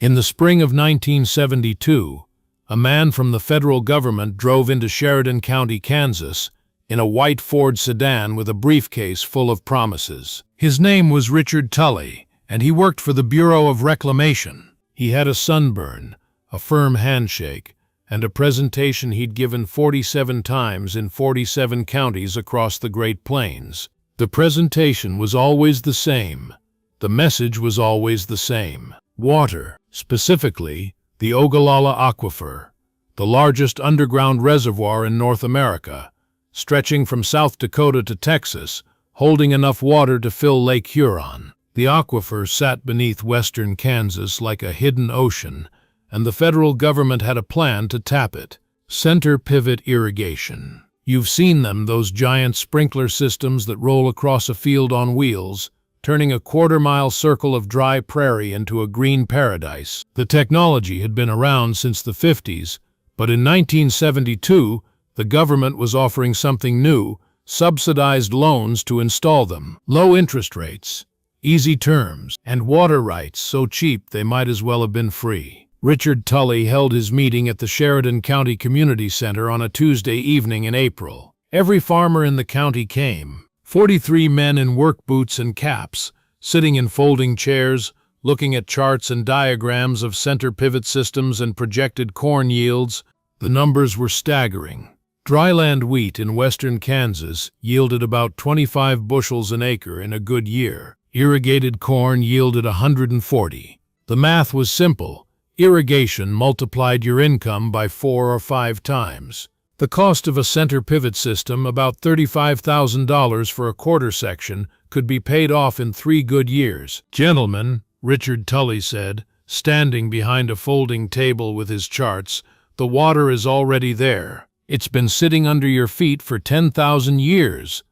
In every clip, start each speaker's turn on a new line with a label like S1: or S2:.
S1: In the spring of 1972, a man from the federal government drove into Sheridan County, Kansas, in a white Ford sedan with a briefcase full of promises. His name was Richard Tully, and he worked for the Bureau of Reclamation. He had a sunburn, a firm handshake, and a presentation he'd given 47 times in 47 counties across the Great Plains. The presentation was always the same. The message was always the same. Water, specifically the Ogallala Aquifer, the largest underground reservoir in North America, stretching from South Dakota to Texas, holding enough water to fill Lake Huron. The aquifer sat beneath western Kansas like a hidden ocean, and the federal government had a plan to tap it. Center pivot irrigation. You've seen them, those giant sprinkler systems that roll across a field on wheels, turning a quarter-mile circle of dry prairie into a green paradise. The technology had been around since the 50s, but in 1972, the government was offering something new: subsidized loans to install them. Low interest rates, easy terms, and water rights so cheap they might as well have been free. Richard Tully held his meeting at the Sheridan County Community Center on a Tuesday evening in April. Every farmer in the county came. 43 men in work boots and caps, sitting in folding chairs, looking at charts and diagrams of center pivot systems and projected corn yields. The numbers were staggering. Dryland wheat in western Kansas yielded about 25 bushels an acre in a good year. Irrigated corn yielded 140. The math was simple. Irrigation multiplied your income by 4 or 5 times. The cost of a center pivot system, about $35,000 for a quarter section, could be paid off in 3 good years. "Gentlemen," Richard Tully said, standing behind a folding table with his charts, "the water is already there. It's been sitting under your feet for 10,000 years.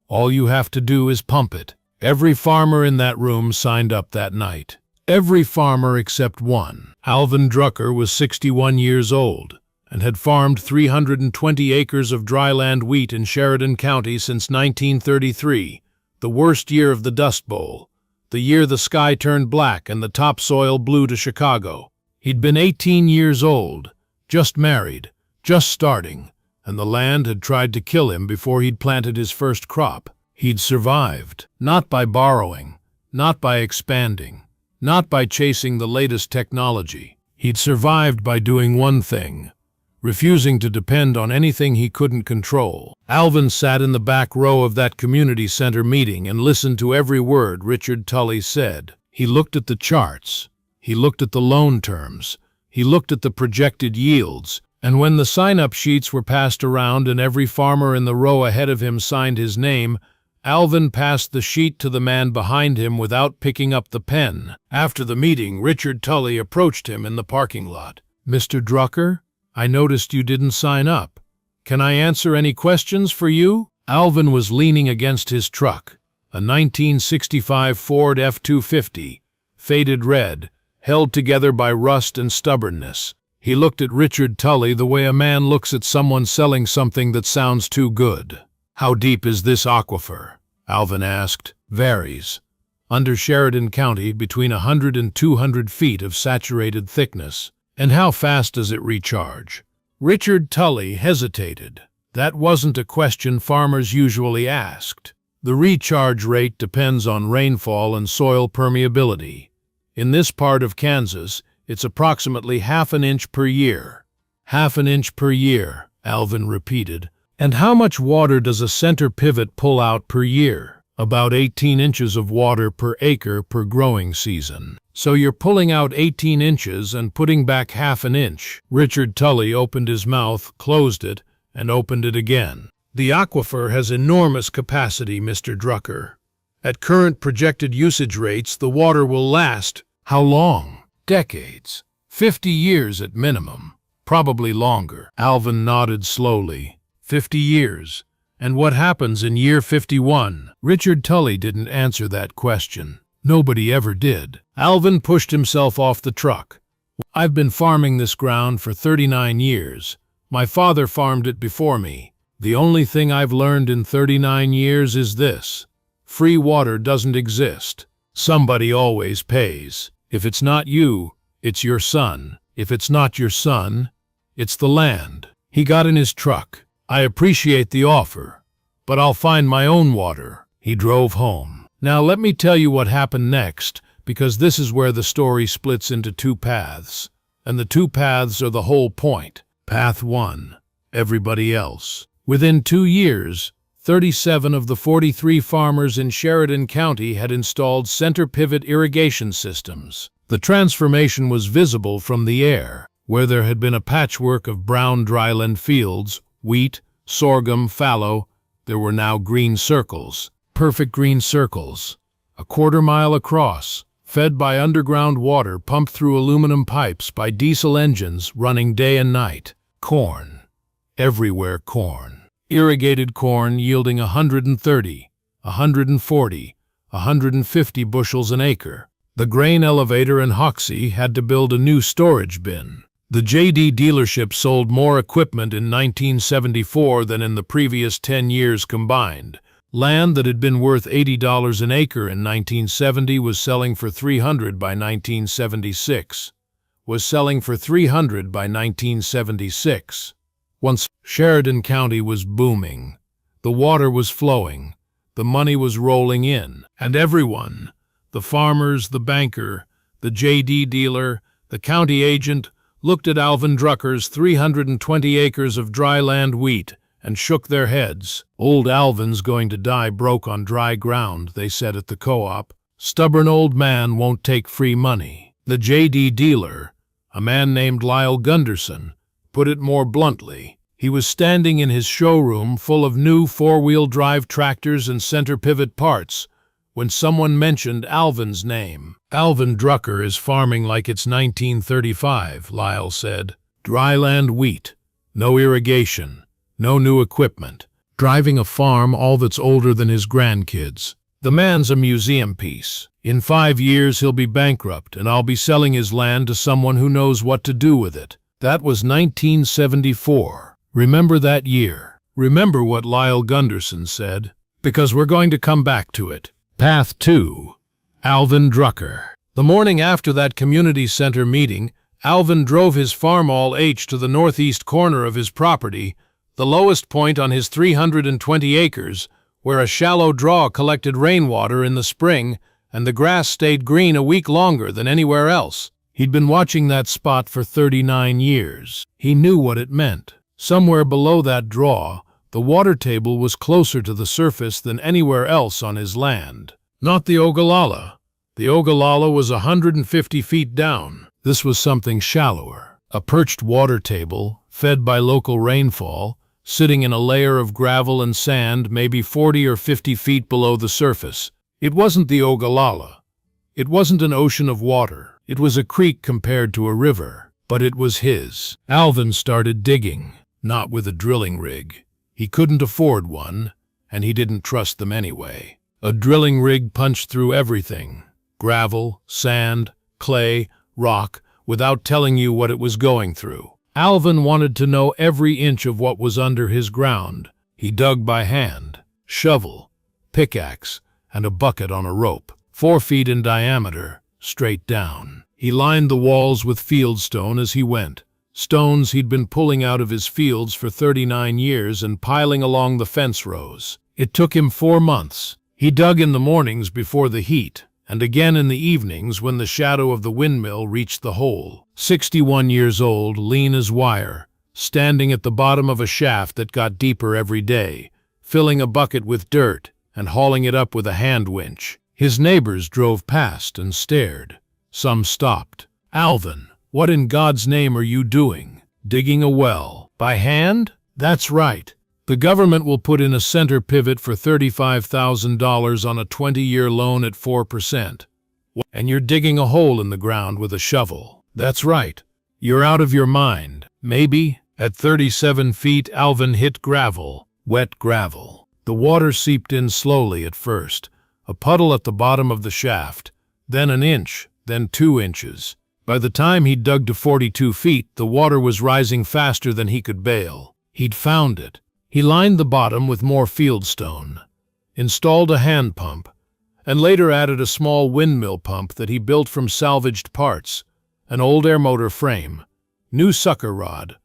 S1: All you have to do is pump it." Every farmer in that room signed up that night. Every farmer except one. Alvin Drucker was 61 years old and had farmed 320 acres of dryland wheat in Sheridan County since 1933, the worst year of the Dust Bowl, the year the sky turned black and the topsoil blew to Chicago. He'd been 18 years old, just married, just starting, and the land had tried to kill him before he'd planted his first crop. He'd survived, not by borrowing, not by expanding, not by chasing the latest technology. He'd survived by doing one thing: refusing to depend on anything he couldn't control. Alvin sat in the back row of that community center meeting and listened to every word Richard Tully said. He looked at the charts. He looked at the loan terms. He looked at the projected yields. And when the sign-up sheets were passed around and every farmer in the row ahead of him signed his name, Alvin passed the sheet to the man behind him without picking up the pen. After the meeting, Richard Tully approached him in the parking lot. "Mr. Drucker, I noticed you didn't sign up. Can I answer any questions for you?" Alvin was leaning against his truck, a 1965 Ford F-250, faded red, held together by rust and stubbornness. He looked at Richard Tully the way a man looks at someone selling something that sounds too good. "How deep is this aquifer?" Alvin asked. "Varies. Under Sheridan County, between 100 and 200 feet of saturated thickness." "And how fast does it recharge?" Richard Tully hesitated. That wasn't a question farmers usually asked. "The recharge rate depends on rainfall and soil permeability. In this part of Kansas, it's approximately half an inch per year." "Half an inch per year," Alvin repeated. "And how much water does a center pivot pull out per year?" "About 18 inches of water per acre per growing season." "So you're pulling out 18 inches and putting back half an inch." Richard Tully opened his mouth, closed it, and opened it again. "The aquifer has enormous capacity, Mr. Drucker. At current projected usage rates, the water will last—" "How long?" "Decades. 50 years at minimum. Probably longer." Alvin nodded slowly. 50 years. And what happens in year 51? Richard Tully didn't answer that question. Nobody ever did. Alvin pushed himself off the truck. "I've been farming this ground for 39 years. My father farmed it before me. The only thing I've learned in 39 years is this: free water doesn't exist. Somebody always pays. If it's not you, It's your son. If it's not your son, it's the land. He got in his truck. I appreciate the offer, but I'll find my own water. He drove home. Now let me tell you what happened next, because this is where the story splits into two paths. And the two paths are the whole point. Path 1. Everybody else. Within 2 years, 37 of the 43 farmers in Sheridan County had installed center pivot irrigation systems. The transformation was visible from the air, where there had been a patchwork of brown dryland fields, wheat, sorghum, fallow. There were now green circles, perfect green circles, a quarter-mile across, fed by underground water pumped through aluminum pipes by diesel engines running day and night. Corn. Everywhere corn. Irrigated corn yielding 130, 140, 150 bushels an acre. The grain elevator in Hoxie had to build a new storage bin. The JD dealership sold more equipment in 1974 than in the previous 10 years combined. Land that had been worth $80 an acre in 1970 was selling for $300 by 1976. Was selling for $300 by 1976. Once Sheridan County was booming, the water was flowing, the money was rolling in, and everyone, the farmers, the banker, the JD dealer, the county agent, looked at Alvin Drucker's 320 acres of dry land wheat and shook their heads. Old Alvin's going to die broke on dry ground, they said at the co-op. Stubborn old man won't take free money. The JD dealer, a man named Lyle Gunderson, put it more bluntly. He was standing in his showroom full of new four-wheel drive tractors and center pivot parts when someone mentioned Alvin's name. Alvin Drucker is farming like it's 1935, Lyle said. Dryland wheat, no irrigation, no new equipment. Driving a farm all that's older than his grandkids. The man's a museum piece. In 5 years he'll be bankrupt and I'll be selling his land to someone who knows what to do with it. That was 1974. Remember that year. Remember what Lyle Gunderson said, because we're going to come back to it. Path 2. Alvin Drucker. The morning after that community center meeting, Alvin drove his farm all H to the northeast corner of his property, the lowest point on his 320 acres, where a shallow draw collected rainwater in the spring and the grass stayed green a week longer than anywhere else. He'd been watching that spot for 39 years. He knew what it meant. Somewhere below that draw, the water table was closer to the surface than anywhere else on his land. Not the Ogallala. The Ogallala was 150 feet down. This was something shallower. A perched water table, fed by local rainfall, sitting in a layer of gravel and sand maybe 40 or 50 feet below the surface. It wasn't the Ogallala. It wasn't an ocean of water. It was a creek compared to a river, but it was his. Alvin started digging, not with a drilling rig. He couldn't afford one, and he didn't trust them anyway. A drilling rig punched through everything, gravel, sand, clay, rock, without telling you what it was going through. Alvin wanted to know every inch of what was under his ground. He dug by hand, shovel, pickaxe, and a bucket on a rope, 4 feet in diameter, straight down. He lined the walls with fieldstone as he went, stones he'd been pulling out of his fields for 39 years and piling along the fence rows. It took him 4 months. He dug in the mornings before the heat, and again in the evenings when the shadow of the windmill reached the hole. 61 years old, lean as wire, standing at the bottom of a shaft that got deeper every day, filling a bucket with dirt and hauling it up with a hand winch. His neighbors drove past and stared. Some stopped. "Alvin, what in God's name are you doing? Digging a well? By hand?" "That's right. The government will put in a center pivot for $35,000 on a 20-year loan at 4%. And you're digging a hole in the ground with a shovel." "That's right. You're out of your mind." "Maybe." At 37 feet, Alvin hit gravel, wet gravel. The water seeped in slowly at first, a puddle at the bottom of the shaft, then an inch, then 2 inches. By the time he'd dug to 42 feet, the water was rising faster than he could bail. He'd found it. He lined the bottom with more fieldstone, installed a hand pump, and later added a small windmill pump that he built from salvaged parts, an old air motor frame, new sucker rod,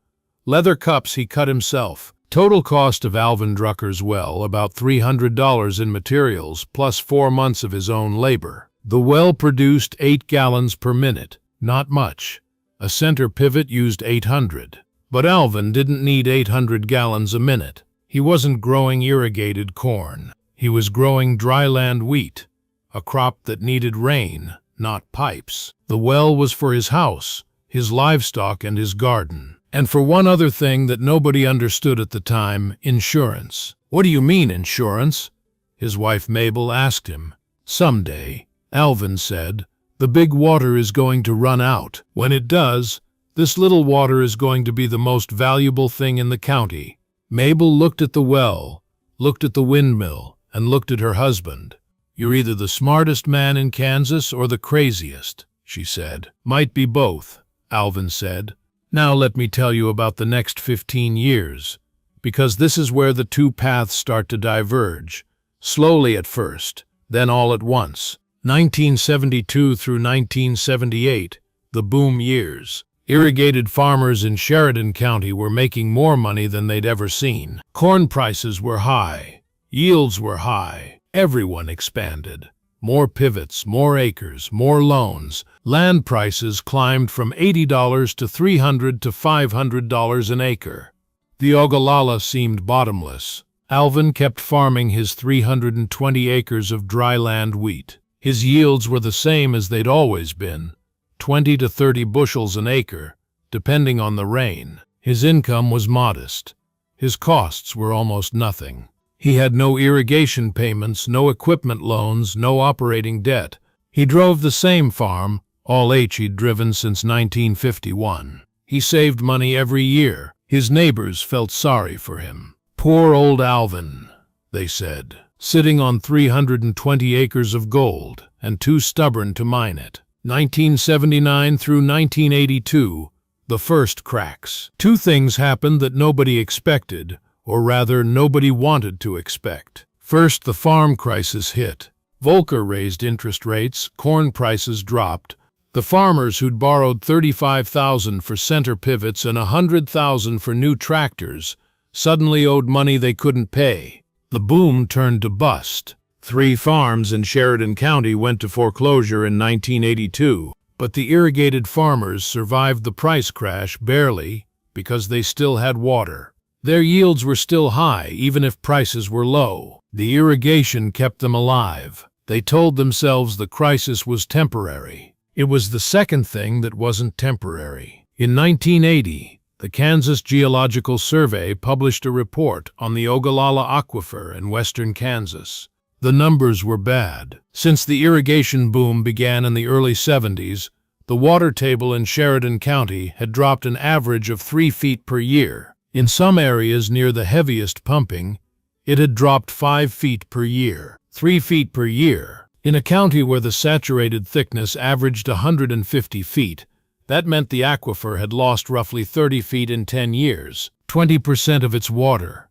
S1: leather cups he cut himself. Total cost of Alvin Drucker's well, about $300 in materials, plus 4 months of his own labor. The well produced 8 gallons per minute, not much. A center pivot used 800. But Alvin didn't need 800 gallons a minute. He wasn't growing irrigated corn. He was growing dryland wheat, a crop that needed rain, not pipes. The well was for his house, his livestock, and his garden. And for one other thing that nobody understood at the time, insurance. "What do you mean, insurance?" his wife Mabel asked him. "Someday," Alvin said, "the big water is going to run out. When it does, this little water is going to be the most valuable thing in the county." Mabel looked at the well, looked at the windmill, and looked at her husband. "You're either the smartest man in Kansas or the craziest," she said. "Might be both," Alvin said. "Now let me tell you about the next 15 years, because this is where the two paths start to diverge, slowly at first, then all at once. 1972 through 1978, the boom years. Irrigated farmers in Sheridan County were making more money than they'd ever seen. Corn prices were high, yields were high, everyone expanded. More pivots, more acres, more loans. Land prices climbed from $80 to $300 to $500 an acre. The Ogallala seemed bottomless. Alvin kept farming his 320 acres of dryland wheat. His yields were the same as they'd always been, 20 to 30 bushels an acre, depending on the rain. His income was modest. His costs were almost nothing. He had no irrigation payments, no equipment loans, no operating debt. He drove the same farm, all he'd driven since 1951. He saved money every year. His neighbors felt sorry for him. "Poor old Alvin," they said, "sitting on 320 acres of gold and too stubborn to mine it." 1979 through 1982, the first cracks. Two things happened that nobody expected, or rather, nobody wanted to expect. First, the farm crisis hit. Volcker raised interest rates, corn prices dropped. The farmers who'd borrowed $35,000 for center pivots and $100,000 for new tractors suddenly owed money they couldn't pay. The boom turned to bust. 3 farms in Sheridan County went to foreclosure in 1982, but the irrigated farmers survived the price crash barely because they still had water. Their yields were still high, even if prices were low. The irrigation kept them alive. They told themselves the crisis was temporary. It was the second thing that wasn't temporary. In 1980, the Kansas Geological Survey published a report on the Ogallala Aquifer in western Kansas. The numbers were bad. Since the irrigation boom began in the early 70s, the water table in Sheridan County had dropped an average of 3 feet per year. In some areas near the heaviest pumping, it had dropped 5 feet per year. 3 feet per year. In a county where the saturated thickness averaged 150 feet, that meant the aquifer had lost roughly 30 feet in 10 years, 20% of its water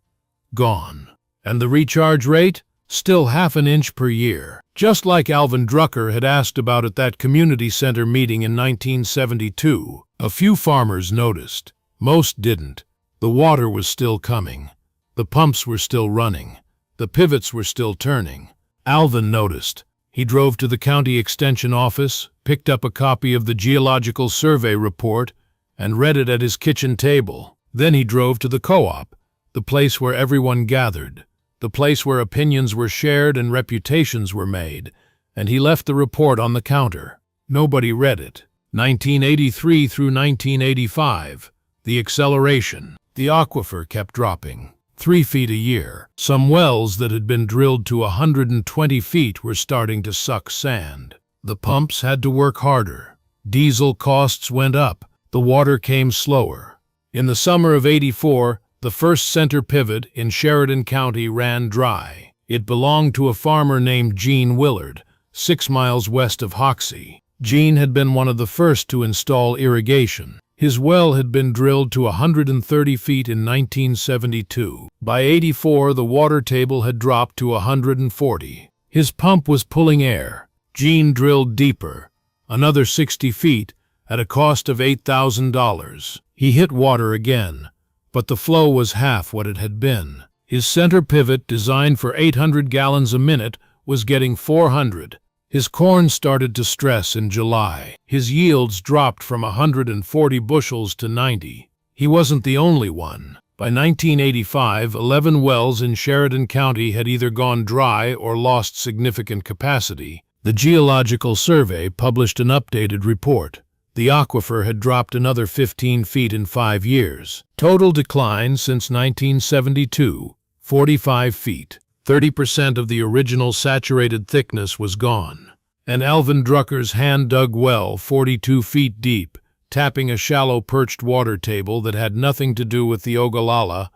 S1: gone. And the recharge rate? Still half an inch per year. Just like Alvin Drucker had asked about at that community center meeting in 1972. A few farmers noticed. Most didn't. The water was still coming. The pumps were still running. The pivots were still turning. Alvin noticed. He drove to the county extension office, picked up a copy of the Geological Survey report, and read it at his kitchen table. Then he drove to the co-op, the place where everyone gathered, the place where opinions were shared and reputations were made, and he left the report on the counter. Nobody read it. 1983 through 1985, the acceleration. The aquifer kept dropping, 3 feet a year. Some wells that had been drilled to 120 feet were starting to suck sand. The pumps had to work harder. Diesel costs went up. The water came slower. In the summer of '84, the first center pivot in Sheridan County ran dry. It belonged to a farmer named Gene Willard, 6 miles west of Hoxie. Gene had been one of the first to install irrigation. His well had been drilled to 130 feet in 1972. By '84, the water table had dropped to 140. His pump was pulling air. Gene drilled deeper, another 60 feet, at a cost of $8,000. He hit water again, but the flow was half what it had been. His center pivot, designed for 800 gallons a minute, was getting 400. His corn started to stress in July. His yields dropped from 140 bushels to 90. He wasn't the only one. By 1985, 11 wells in Sheridan County had either gone dry or lost significant capacity. The Geological Survey published an updated report. The aquifer had dropped another 15 feet in 5 years. Total decline since 1972, 45 feet. 30% of the original saturated thickness was gone. And Alvin Drucker's hand-dug well, 42 feet deep, tapping a shallow perched water table that had nothing to do with the Ogallala,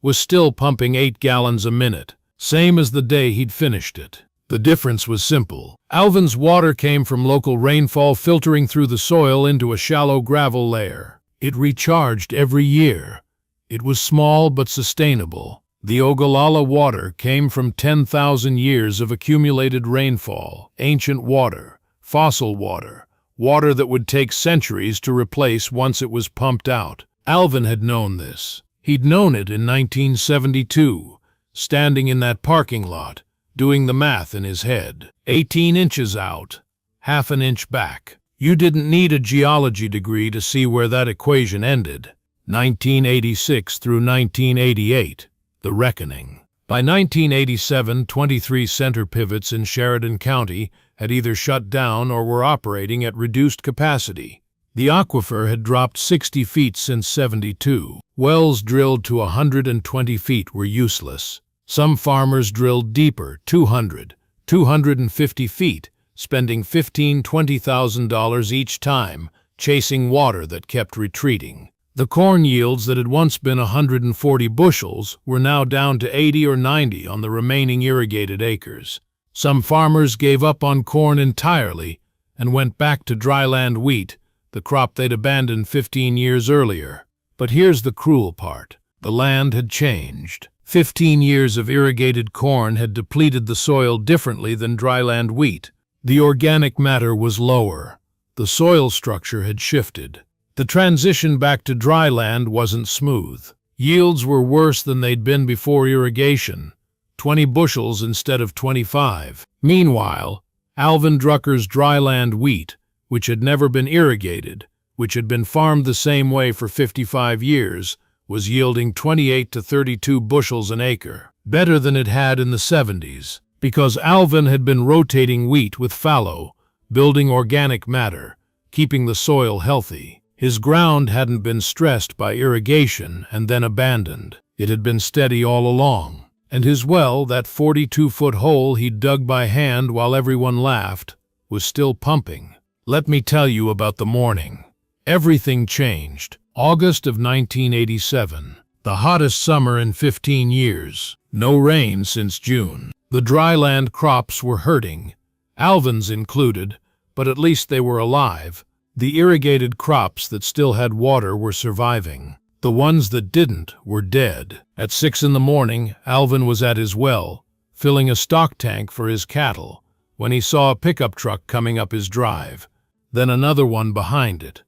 S1: was still pumping 8 gallons a minute, same as the day he'd finished it. The difference was simple. Alvin's water came from local rainfall filtering through the soil into a shallow gravel layer. It recharged every year. It was small but sustainable. The Ogallala water came from 10,000 years of accumulated rainfall, ancient water, fossil water, water that would take centuries to replace once it was pumped out. Alvin had known this. He'd known it in 1972, standing in that parking lot, doing the math in his head. 18 inches out, half an inch back. You didn't need a geology degree to see where that equation ended. 1986 through 1988. The reckoning. By 1987, 23 center pivots in Sheridan County had either shut down or were operating at reduced capacity. The aquifer had dropped 60 feet since '72. Wells drilled to 120 feet were useless. Some farmers drilled deeper, 200, 250 feet, spending $15,000 to $20,000 each time, chasing water that kept retreating. The corn yields that had once been 140 bushels were now down to 80 or 90 on the remaining irrigated acres. Some farmers gave up on corn entirely and went back to dryland wheat, the crop they'd abandoned 15 years earlier. But here's the cruel part. The land had changed. 15 years of irrigated corn had depleted the soil differently than dryland wheat. The organic matter was lower. The soil structure had shifted. The transition back to dry land wasn't smooth. Yields were worse than they'd been before irrigation, 20 bushels instead of 25. Meanwhile, Alvin Drucker's dryland wheat, which had never been irrigated, which had been farmed the same way for 55 years, was yielding 28 to 32 bushels an acre, better than it had in the 70s, because Alvin had been rotating wheat with fallow, building organic matter, keeping the soil healthy. His ground hadn't been stressed by irrigation and then abandoned. It had been steady all along. And his well, that 42-foot hole he'd dug by hand while everyone laughed, was still pumping. Let me tell you about the morning. Everything changed. August of 1987. The hottest summer in 15 years. No rain since June. The dryland crops were hurting, Alvin's included, but at least they were alive. The irrigated crops that still had water were surviving. The ones that didn't were dead. At 6 in the morning, Alvin was at his well, filling a stock tank for his cattle, when he saw a pickup truck coming up his drive, then another one behind it,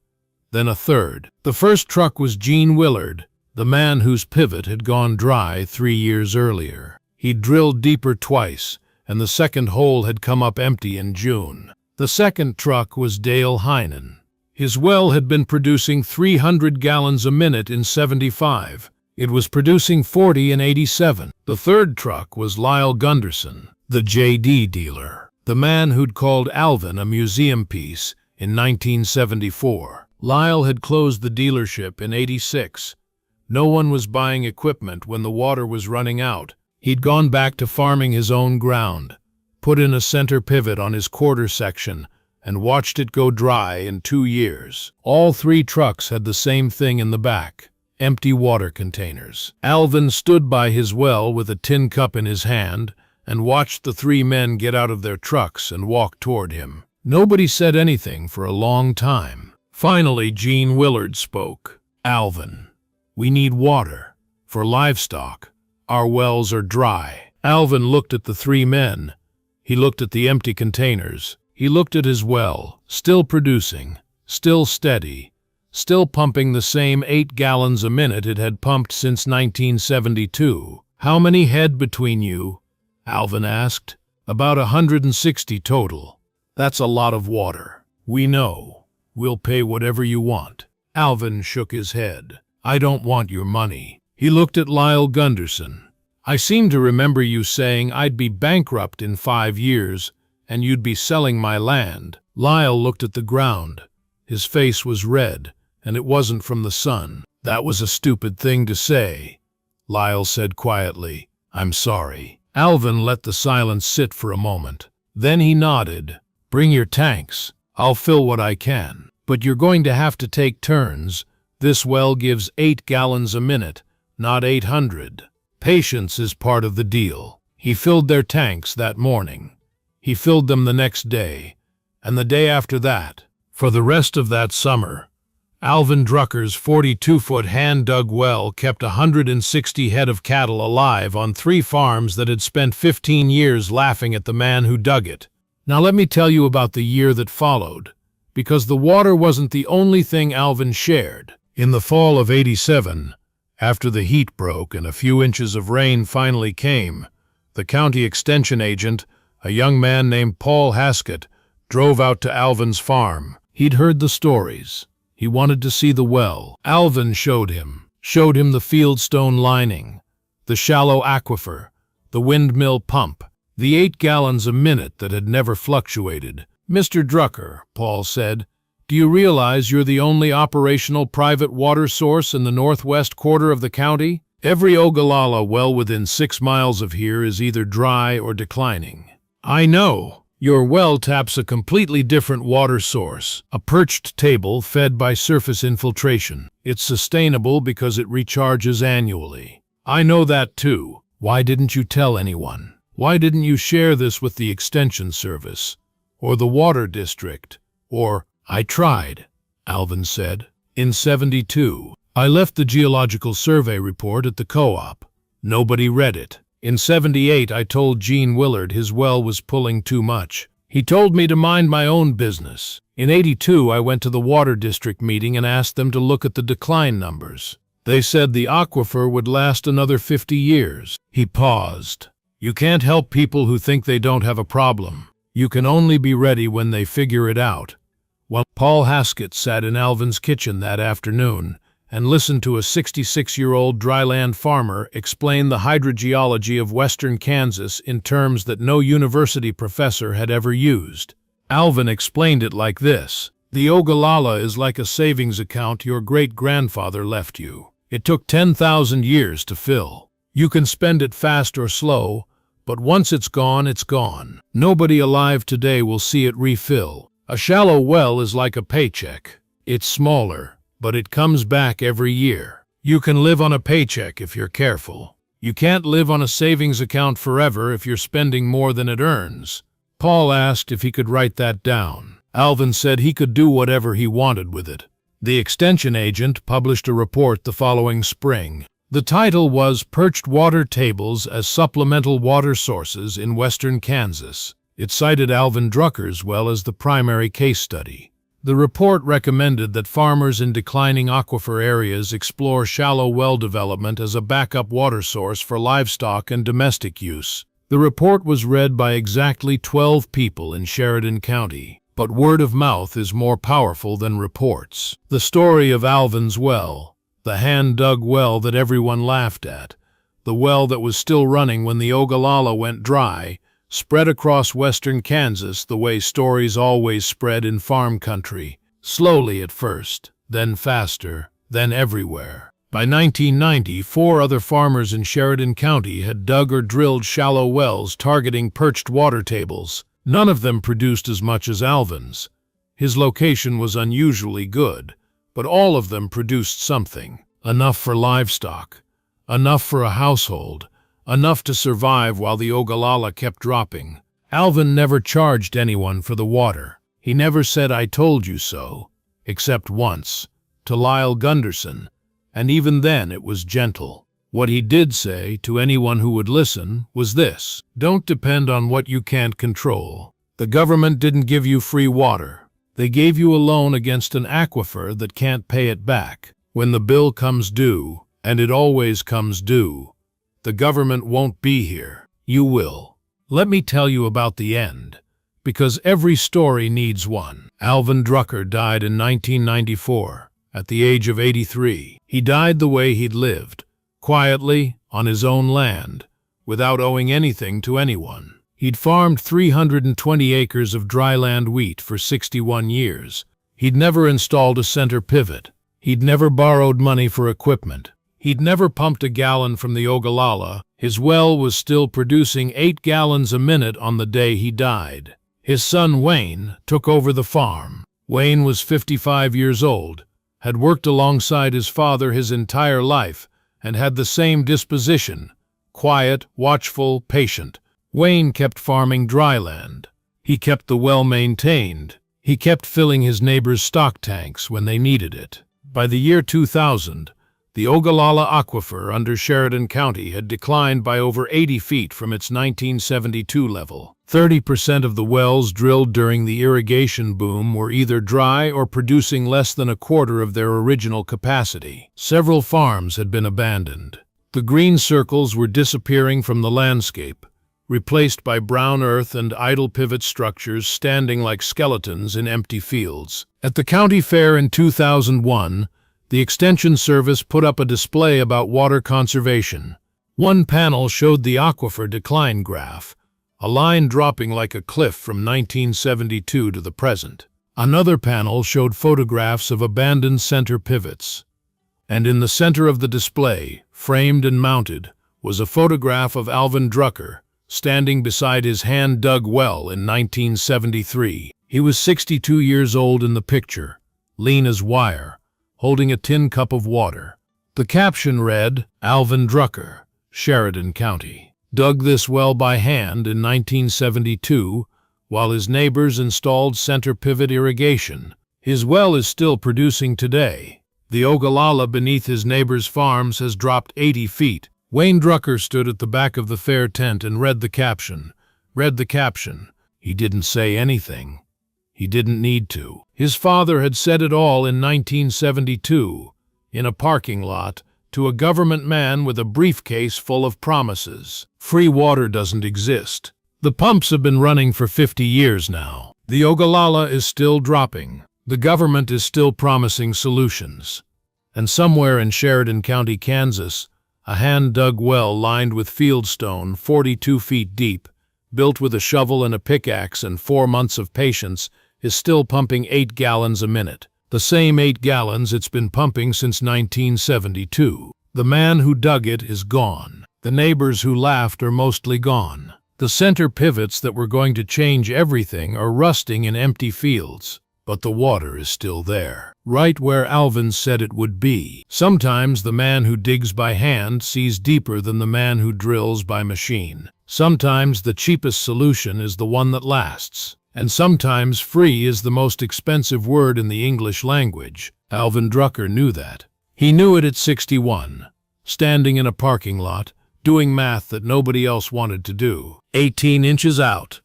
S1: then a third. The first truck was Gene Willard, the man whose pivot had gone dry 3 years earlier. He'd drilled deeper twice, and the second hole had come up empty in June. The second truck was Dale Heinen. His well had been producing 300 gallons a minute in '75. It was producing 40 in '87. The third truck was Lyle Gunderson, the JD dealer, the man who'd called Alvin a museum piece in 1974. Lyle had closed the dealership in '86. No one was buying equipment when the water was running out. He'd gone back to farming his own ground, put in a center pivot on his quarter section, and watched it go dry in 2 years. All 3 trucks had the same thing in the back, empty water containers. Alvin stood by his well with a tin cup in his hand and watched the 3 men get out of their trucks and walk toward him. Nobody said anything for a long time. Finally, Gene Willard spoke. "Alvin, we need water. For livestock. Our wells are dry." Alvin looked at the 3 men. He looked at the empty containers. He looked at his well, still producing, still steady, still pumping the same 8 gallons a minute it had pumped since 1972. "How many head between you?" Alvin asked. "About 160 total. That's a lot of water." "We know. We'll pay whatever you want." Alvin shook his head. "I don't want your money." He looked at Lyle Gunderson. "I seem to remember you saying I'd be bankrupt in 5 years, and you'd be selling my land." Lyle looked at the ground. His face was red, and it wasn't from the sun. "That was a stupid thing to say," Lyle said quietly. "I'm sorry." Alvin let the silence sit for a moment. Then he nodded. "Bring your tanks. I'll fill what I can. But you're going to have to take turns. This well gives 8 gallons a minute, not 800. Patience is part of the deal." He filled their tanks that morning. He filled them the next day, and the day after that. For the rest of that summer, Alvin Drucker's 42-foot hand-dug well kept 160 head of cattle alive on 3 farms that had spent 15 years laughing at the man who dug it. Now let me tell you about the year that followed, because the water wasn't the only thing Alvin shared. In the fall of '87, after the heat broke and a few inches of rain finally came, the county extension agent, a young man named Paul Haskett, drove out to Alvin's farm. He'd heard the stories. He wanted to see the well. Alvin showed him the fieldstone lining, the shallow aquifer, the windmill pump, the 8 gallons a minute that had never fluctuated. "Mr. Drucker," Paul said, "do you realize you're the only operational private water source in the northwest quarter of the county? Every Ogallala well within 6 miles of here is either dry or declining." "I know. Your well taps a completely different water source, a perched table fed by surface infiltration. It's sustainable because it recharges annually." "I know that too. Why didn't you tell anyone? Why didn't you share this with the Extension Service, or the Water District, or—" "I tried," Alvin said. "In '72, I left the Geological Survey report at the co-op. Nobody read it. In '78, I told Gene Willard his well was pulling too much. He told me to mind my own business. In '82, I went to the Water District meeting and asked them to look at the decline numbers. They said the aquifer would last another 50 years. He paused. "You can't help people who think they don't have a problem. You can only be ready when they figure it out." Well, Paul Haskett sat in Alvin's kitchen that afternoon and listened to a 66-year-old dryland farmer explain the hydrogeology of western Kansas in terms that no university professor had ever used. Alvin explained it like this: "The Ogallala is like a savings account your great-grandfather left you. It took 10,000 years to fill. You can spend it fast or slow, but once it's gone, it's gone. Nobody alive today will see it refill. A shallow well is like a paycheck. It's smaller, but it comes back every year. You can live on a paycheck if you're careful. You can't live on a savings account forever if you're spending more than it earns." Paul asked if he could write that down. Alvin said he could do whatever he wanted with it. The extension agent published a report the following spring. The title was "Perched Water Tables as Supplemental Water Sources in Western Kansas." It cited Alvin Drucker's well as the primary case study. The report recommended that farmers in declining aquifer areas explore shallow well development as a backup water source for livestock and domestic use. The report was read by exactly 12 people in Sheridan County, but word of mouth is more powerful than reports. The story of Alvin's well, the hand-dug well that everyone laughed at, the well that was still running when the Ogallala went dry, spread across western Kansas the way stories always spread in farm country, slowly at first, then faster, then everywhere. By 1990, 4 other farmers in Sheridan County had dug or drilled shallow wells targeting perched water tables. None of them produced as much as Alvin's. His location was unusually good, but all of them produced something. Enough for livestock, enough for a household, enough to survive while the Ogallala kept dropping. Alvin never charged anyone for the water. He never said "I told you so," except once, to Lyle Gunderson, and even then it was gentle. What he did say, to anyone who would listen, was this: "Don't depend on what you can't control. The government didn't give you free water. They gave you a loan against an aquifer that can't pay it back. When the bill comes due, and it always comes due, the government won't be here. You will. Let me tell you about the end, because every story needs one. Alvin Drucker died in 1994, at the age of 83. He died the way he'd lived, quietly, on his own land, without owing anything to anyone. He'd farmed 320 acres of dryland wheat for 61 years. He'd never installed a center pivot. He'd never borrowed money for equipment. He'd never pumped a gallon from the Ogallala. His well was still producing 8 gallons a minute on the day he died. His son Wayne took over the farm. Wayne was 55 years old, had worked alongside his father his entire life, and had the same disposition: quiet, watchful, patient. Wayne kept farming dryland. He kept the well maintained. He kept filling his neighbors' stock tanks when they needed it. By the year 2000, the Ogallala Aquifer under Sheridan County had declined by over 80 feet from its 1972 level. 30% of the wells drilled during the irrigation boom were either dry or producing less than a quarter of their original capacity. Several farms had been abandoned. The green circles were disappearing from the landscape, replaced by brown earth and idle pivot structures standing like skeletons in empty fields. At the county fair in 2001, the Extension Service put up a display about water conservation. One panel showed the aquifer decline graph, a line dropping like a cliff from 1972 to the present. Another panel showed photographs of abandoned center pivots. And in the center of the display, framed and mounted, was a photograph of Alvin Drucker, standing beside his hand-dug well in 1973. He was 62 years old in the picture, lean as wire, holding a tin cup of water. The caption read, "Alvin Drucker, Sheridan County, dug this well by hand in 1972 while his neighbors installed center pivot irrigation. His well is still producing today. The Ogallala beneath his neighbors' farms has dropped 80 feet. Wayne Drucker stood at the back of the fair tent and read the caption. He didn't say anything. He didn't need to. His father had said it all in 1972, in a parking lot, to a government man with a briefcase full of promises. Free water doesn't exist. The pumps have been running for 50 years now. The Ogallala is still dropping. The government is still promising solutions. And somewhere in Sheridan County, Kansas, a hand-dug well lined with fieldstone 42 feet deep, built with a shovel and a pickaxe and 4 months of patience, is still pumping 8 gallons a minute. The same 8 gallons it's been pumping since 1972. The man who dug it is gone. The neighbors who laughed are mostly gone. The center pivots that were going to change everything are rusting in empty fields. But the water is still there, right where Alvin said it would be. Sometimes the man who digs by hand sees deeper than the man who drills by machine. Sometimes the cheapest solution is the one that lasts. And sometimes free is the most expensive word in the English language. Alvin Drucker knew that. He knew it at 61, standing in a parking lot, doing math that nobody else wanted to do. 18 inches out,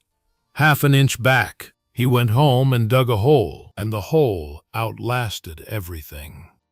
S1: half an inch back. He went home and dug a hole, and the hole outlasted everything.